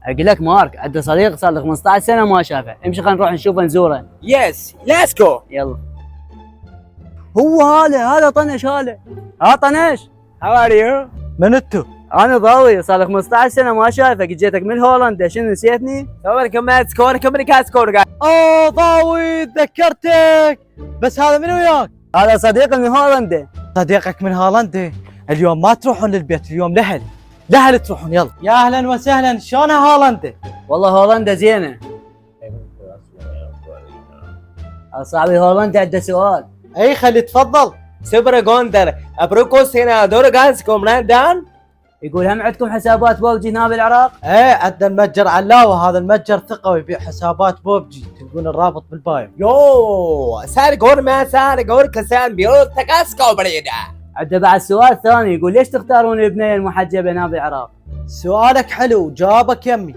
اقول لك مارك عنده صديق صار له 15 سنه ما شافه، امشي خلينا نروح نشوفه نزوره. Yes, let's go. يلا. هو هذا طنش هذا. طنش. How are you? من انتو؟ انا ضوي صار له 15 سنه ما شافك، جيتك من هولندا، شنو نسيتني؟ ضاوي تذكرتك. بس هذا من وياك؟ هذا صديق من هولندا. صديقك من هولندا. اليوم ما تروحون للبيت، اليوم لهل تروحون. يلا يا اهلا وسهلا. شلونها هولندا؟ والله هولندا زينه. صاحبي هولندا عنده سؤال. اي خلي تفضل. Super Gonder. أبروكو سينادور غانسكم راندان. يقول هم عندكم حسابات بوبجي هنا بالعراق؟ ايه عندنا المتجر علاوه، هذا المتجر ثقه ويبيع حسابات بوبجي، تلقون الرابط بالبايو. Yo, سار غور ما سار غور كسان بيو تكاسكو بريدا. عنده بعد سؤال ثاني، يقول ليش تختارون البنيه المحجبه هنا بالعراق؟ سؤالك حلو، جوابك يمي.